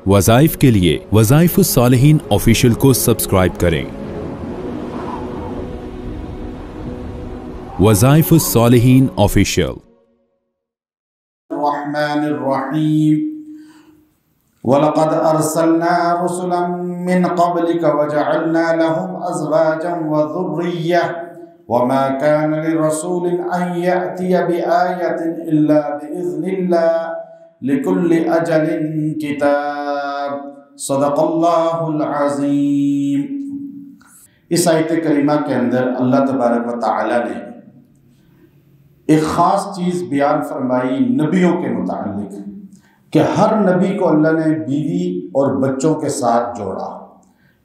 वज़ाइफ के लिए वज़ाइफ सालिहीन ऑफिशियल को सब्सक्राइब करें। वज़ाइफ सालिहीन ऑफिशियल। वलक़द अरसलना रुसुलन मिन क़ब्लिक वजअलना लहुम अज़वाजन व ज़ुर्रिय्यह वमा कान लिरसूलिन अन यअतिय बिआयतिन इल्ला बिइज़्निल्लाह लिकुल्लि अजलिन किताब। सदक़ल्लाहुल अज़ीम। इस आयत करीमा के अंदर अल्लाह तबारक व तआला ने एक ख़ास चीज़ बयान फरमाई नबियों के मुताल्लिक़ कि हर नबी को अल्लाह ने बीवी और बच्चों के साथ जोड़ा,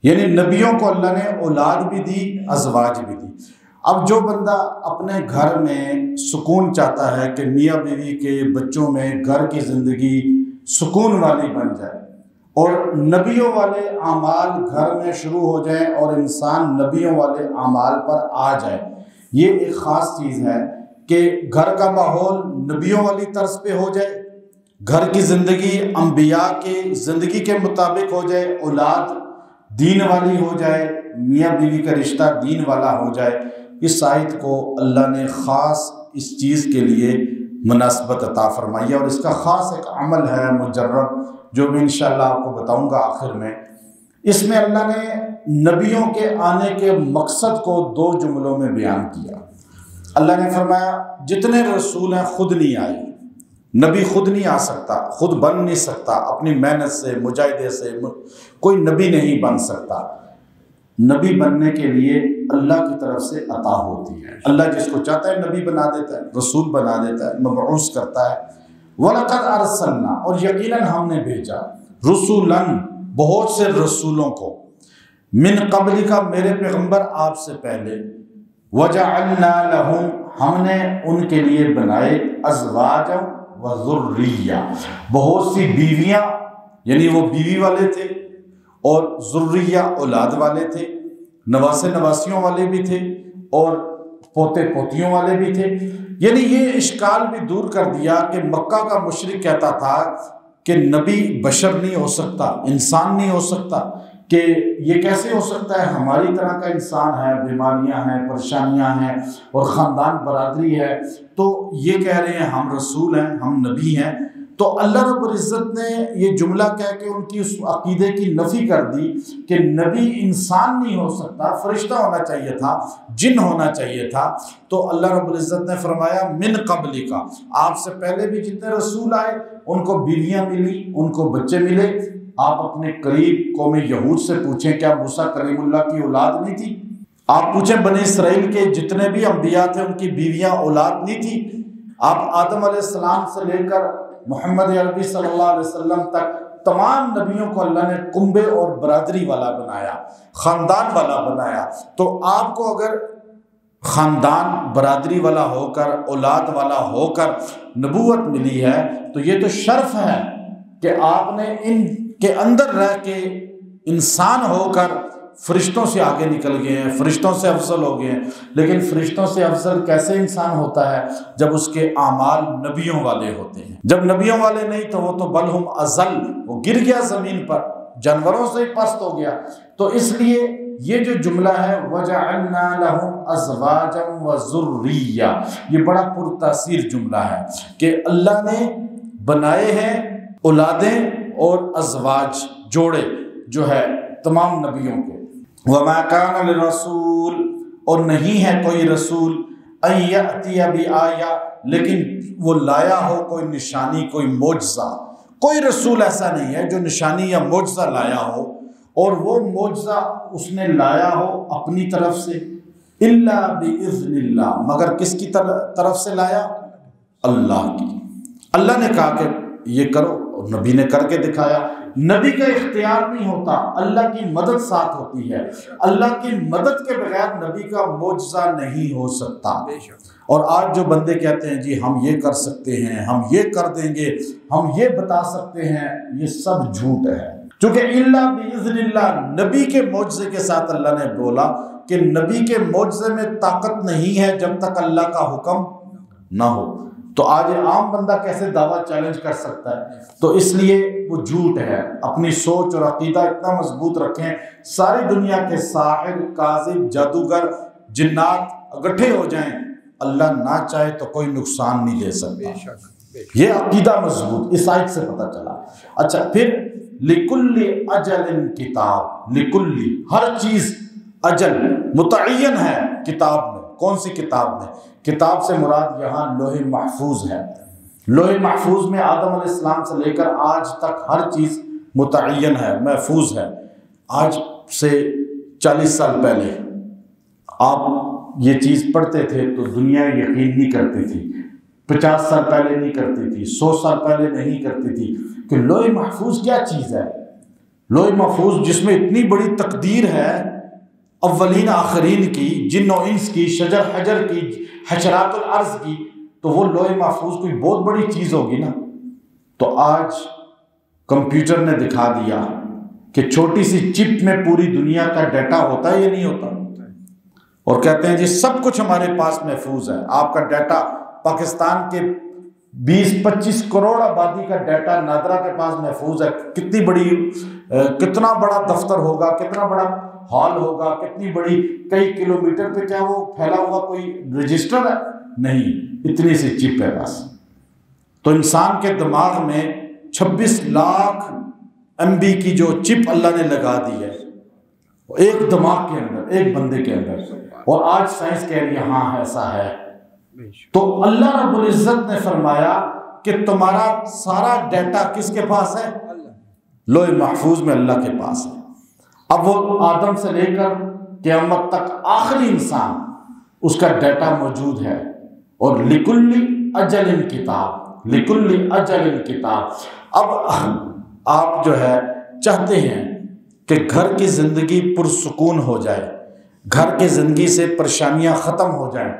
यानी नबियों को अल्लाह ने औलाद भी दी, अज़वाज भी दी। अब जो बंदा अपने घर में सुकून चाहता है कि मियाँ बीवी के बच्चों में घर की ज़िंदगी सुकून वाली बन जाए और नबियों वाले आमाल घर में शुरू हो जाए और इंसान नबियों वाले आमाल पर आ जाए, ये एक ख़ास चीज़ है कि घर का माहौल नबियों वाली तर्ज पे हो जाए, घर की ज़िंदगी अंबिया की ज़िंदगी के मुताबिक हो जाए, औलाद दीन वाली हो जाए, मियाँ बीवी का रिश्ता दीन वाला हो जाए। इस आयत को अल्लाह ने ख़ास इस चीज़ के लिए मुनासबत अता फरमाई है और इसका ख़ास एक अमल है मुजर्रब, जो मैं इंशाअल्लाह आपको बताऊँगा आखिर में। इसमें अल्लाह ने नबियों के आने के मकसद को दो जुमलों में बयान किया। अल्लाह ने फरमाया जितने रसूल हैं खुद नहीं आए, नबी खुद नहीं आ सकता, खुद बन नहीं सकता, अपनी मेहनत से मुजाहिदे से कोई नबी नहीं बन सकता। नबी बनने के लिए अल्लाह की तरफ से अता होती है। अल्लाह जिसको चाहता है नबी बना देता है, रसूल बना देता है, मबऊस करता है। वलक़द अरसलना, और यकीनन हमने भेजा, रुसुलन, बहुत से रसूलों को, मिन क़ब्लिका, मेरे पैगम्बर आपसे पहले, वजअलना लहुम, हमने उनके लिए बनाए, अज़वाजन व ज़ुर्रिय्या, बहुत सी बीवियाँ, यानी वो बीवी वाले थे, और ज़ुर्रिय्या औलाद वाले थे, नवासे नवासियों वाले भी थे और पोते पोतियों वाले भी थे। यानी ये इश्काल भी दूर कर दिया कि मक्का का मुशरिक कहता था कि नबी बशर नहीं हो सकता, इंसान नहीं हो सकता, कि ये कैसे हो सकता है, हमारी तरह का इंसान है, बीमारियां हैं, परेशानियां हैं और ख़ानदान बरादरी है, तो ये कह रहे हैं हम रसूल हैं, हम नबी हैं। तो अल्लाह रब्बुल इज़्ज़त ने ये जुमला कह के उनकी उस अक़ीदे की नफ़ी कर दी कि नबी इंसान नहीं हो सकता, फरिश्ता होना चाहिए था, जिन होना चाहिए था। तो अल्लाह रब्बुल इज़्ज़त ने फरमाया मिन क़ब्लिका, आपसे पहले भी जितने रसूल आए उनको बीवियाँ मिली, उनको बच्चे मिले। आप अपने करीब कौम यहूद से पूछें, क्या मूसा कलीमुल्लाह की औलाद नहीं थी? आप पूछें बनी इसराइल के जितने भी अंबिया थे उनकी बीवियां औलाद नहीं थी? आप आदम अलैहिस्सलाम से लेकर मोहम्मद अरबी सल्लल्लाहु अलैहि वसल्लम तक तमाम नबियों को अल्लाह ने कुंबे और बरादरी वाला बनाया, ख़ानदान वाला बनाया। तो आपको अगर ख़ानदान बरादरी वाला होकर, औलाद वाला होकर नबूवत मिली है तो ये तो शर्फ है कि आपने इनके अंदर रह के इंसान होकर फरिश्तों से आगे निकल गए हैं, फरिश्तों से अफजल हो गए हैं। लेकिन फरिश्तों से अफजल कैसे इंसान होता है? जब उसके आमाल नबियों वाले होते हैं। जब नबियों वाले नहीं तो वो तो बलहुम अज़ल, वो गिर गया ज़मीन पर, जानवरों से पस्त हो गया। तो इसलिए ये जो जुमला है वजअलना लहुम अज़वाजन व ज़ुर्रिय्या, ये बड़ा पुरतासीर जुमला है कि अल्लाह ने बनाए हैं औलादें और अज़वाज, जोड़े जो है तमाम नबियों के। वमा कान लिरसूल, और नहीं है कोई रसूल, अन यअतिय बिआया, लेकिन वो लाया हो कोई निशानी, कोई मोजज़ा। कोई रसूल ऐसा नहीं है जो निशानी या मोजज़ा लाया हो, और वो मोजज़ा उसने लाया हो अपनी तरफ से, इल्ला बिइज़्निल्लाह, मगर किसकी तरफ से लाया? अल्लाह की। अल्लाह ने कहा कि ये करो, और नबी ने करके दिखाया। नबी का इख्तियार नहीं होता, अल्लाह की मदद साथ होती है। अल्लाह की मदद के बगैर नबी का मोजज़ा नहीं हो सकता। और आज जो बंदे कहते हैं जी हम ये कर सकते हैं, हम ये कर देंगे, हम ये बता सकते हैं, ये सब झूठ है। क्योंकि इल्ला बिइज़्निल्लाह, नबी के मोजज़े के साथ अल्लाह ने बोला कि नबी के मोजज़े में ताकत नहीं है जब तक अल्लाह का हुक्म ना हो। تو آج عام بندہ کیسے دعویٰ چیلنج کر سکتا ہے؟ تو اس لیے وہ جھوٹ ہے۔ اپنی سوچ اور عقیدہ اتنا مضبوط رکھیں، ساری دنیا کے ساحر، کاذب، جادوگر، جنات اکٹھے ہو جائیں، اللہ نہ چاہے تو کوئی نقصان نہیں دے سکتا۔ یہ عقیدہ مضبوط اس آیت سے پتہ چلا۔ اچھا، پھر لِكُلِّ اجل کتاب، لِكُلِّ ہر چیز اجل متعین ہے کتاب میں۔ کون سی کتاب میں؟ کتاب سے مراد یہاں لوح محفوظ ہے۔ لوح محفوظ میں آدم علیہ السلام سے لے کر آج تک ہر چیز متعین ہے، محفوظ ہے۔ آج سے 40 سال پہلے آپ یہ چیز پڑھتے تھے تو دنیا یقین نہیں کرتی تھی، 50 سال پہلے نہیں کرتی تھی، 100 سال پہلے نہیں کرتی تھی کہ لوح محفوظ کیا چیز ہے۔ لوح محفوظ جس میں اتنی بڑی تقدیر ہے اولین آخرین کی، جن و انس کی، شجر حجر کی، حشرات الارض کی، تو وہ لوح محفوظ کوئی بہت بڑی چیز ہوگی نا۔ تو آج کمپیوٹر نے دکھا دیا کہ چھوٹی سی چپ میں پوری دنیا کا ڈیٹا ہوتا ہے یا نہیں ہوتا، اور کہتے ہیں جی سب کچھ ہمارے پاس محفوظ ہے۔ آپ کا ڈیٹا، پاکستان کے 20-25 کروڑ آبادی کا ڈیٹا نادرا کے پاس محفوظ ہے۔ کتنی بڑی، کتنا بڑا دفتر ہوگا، کتنا بڑا ہال ہوگا، کتنی بڑی، کئی کلومیٹر پہ کیا وہ پھیلا ہوا کوئی رجسٹر ہے؟ نہیں، اتنی سی چپ ہے بس۔ تو انسان کے دماغ میں 26 لاکھ MB کی جو چپ اللہ نے لگا دی ہے ایک دماغ کے اندر، ایک بندے کے اندر، اور آج سائنس کہہ رہی ہے ہاں ایسا ہے۔ تو اللہ رب العزت نے فرمایا کہ تمہارا سارا ڈیٹا کس کے پاس ہے؟ لوح محفوظ میں اللہ کے پاس ہے۔ اب وہ آدم سے لے کر قیامت تک آخری انسان، اس کا ڈیٹا موجود ہے۔ اور لِكُلِّ اجل کتاب، لِكُلِّ اجل کتاب۔ اب آپ جو ہے چاہتے ہیں کہ گھر کی زندگی پرسکون ہو جائے، گھر کی زندگی سے پریشانیاں ختم ہو جائیں،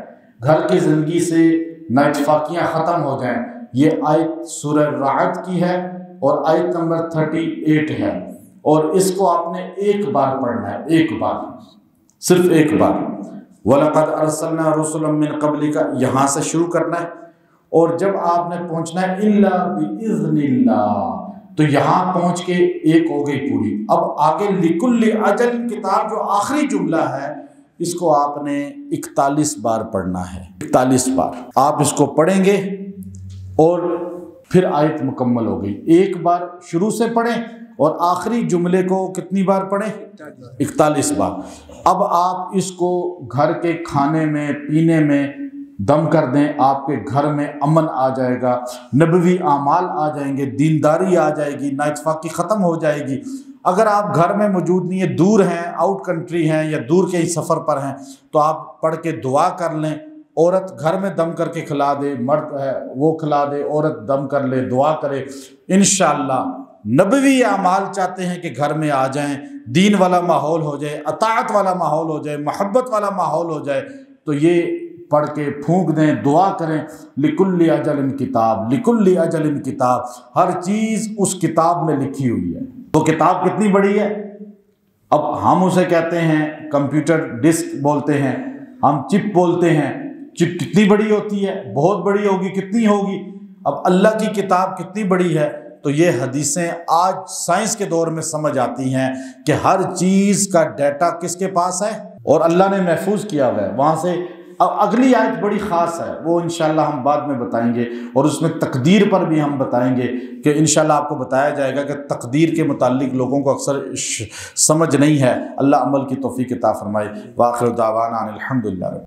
گھر کی زندگی سے نااتفاقیاں ختم ہو جائیں۔ یہ آیت سورہ رعد کی ہے اور آیت نمبر 38 ہے، اور اس کو آپ نے ایک بار پڑھنا ہے، ایک بار، صرف ایک بار۔ وَلَقَدْ أَرْسَلْنَا رُسُلًا مِّن قَبْلِكَ، یہاں سے شروع کرنا ہے، اور جب آپ نے پہنچنا ہے إِلَّا بِإِذْنِ اللَّهِ، تو یہاں پہنچ کے ایک ہو گئی پوری۔ اب آگے لِكُلِّ اجل کتاب جو آخری جملہ ہے، اس کو آپ نے 41 بار پڑھنا ہے، 41 بار آپ اس کو پڑھیں گے اور پھر آیت مکمل ہو گئی۔ ایک بار شروع سے پڑھیں اور آخری جملے کو کتنی بار پڑھیں؟ 41 بار۔ اب آپ اس کو گھر کے کھانے میں، پینے میں دم کر دیں، آپ کے گھر میں امن آ جائے گا، نبوی اعمال آ جائیں گے، دینداری آ جائے گی، نااتفاقی ختم ہو جائے گی۔ اگر آپ گھر میں موجود نہیں ہیں، دور ہیں، آؤٹ کنٹری ہیں یا دور کے ہی سفر پر ہیں، تو آپ پڑھ کے دعا کر لیں۔ عورت گھر میں دم کر کے کھلا دے، مرد ہے وہ کھلا دے، عورت دم کر لے، دعا کرے، انشاءاللہ نبوی اعمال چاہتے ہیں کہ گھر میں آ جائیں، دین والا ماحول ہو جائے، اطاعت والا ماحول ہو جائے، محبت والا ماحول ہو جائے، تو یہ پڑھ کے پھونک دیں، دعا کریں۔ لِكُلِّ اجل کتاب، لِكُلِّ اجل کتاب، ہر چیز اس کتاب میں لکھی ہوئی ہے۔ وہ کتاب کتنی بڑی ہے؟ اب ہم اسے کہتے ہیں کمپیوٹر ڈسک بولتے ہیں، ہم چپ بولتے ہیں۔ چپ کتنی بڑی ہوتی ہے؟ بہت بڑی ہوگی، کتنی ہوگی؟ اب اللہ کی کتاب کتنی بڑی ہے؟ تو یہ حدیثیں آج سائنس کے دور میں سمجھ آتی ہیں کہ ہر چیز کا ڈیٹا کس کے پاس ہے اور اللہ نے محفوظ کیا ہوا ہے وہاں سے۔ اب اگلی آیت بڑی خاص ہے، وہ انشاءاللہ ہم بعد میں بتائیں گے، اور اس میں تقدیر پر بھی ہم بتائیں گے کہ انشاءاللہ آپ کو بتایا جائے گا کہ تقدیر کے متعلق لوگوں کو اکثر سمجھ نہیں ہے۔ اللہ عمل کی توفیق عطا فرمائے۔ وآخر دعوانا ان الحمدللہ۔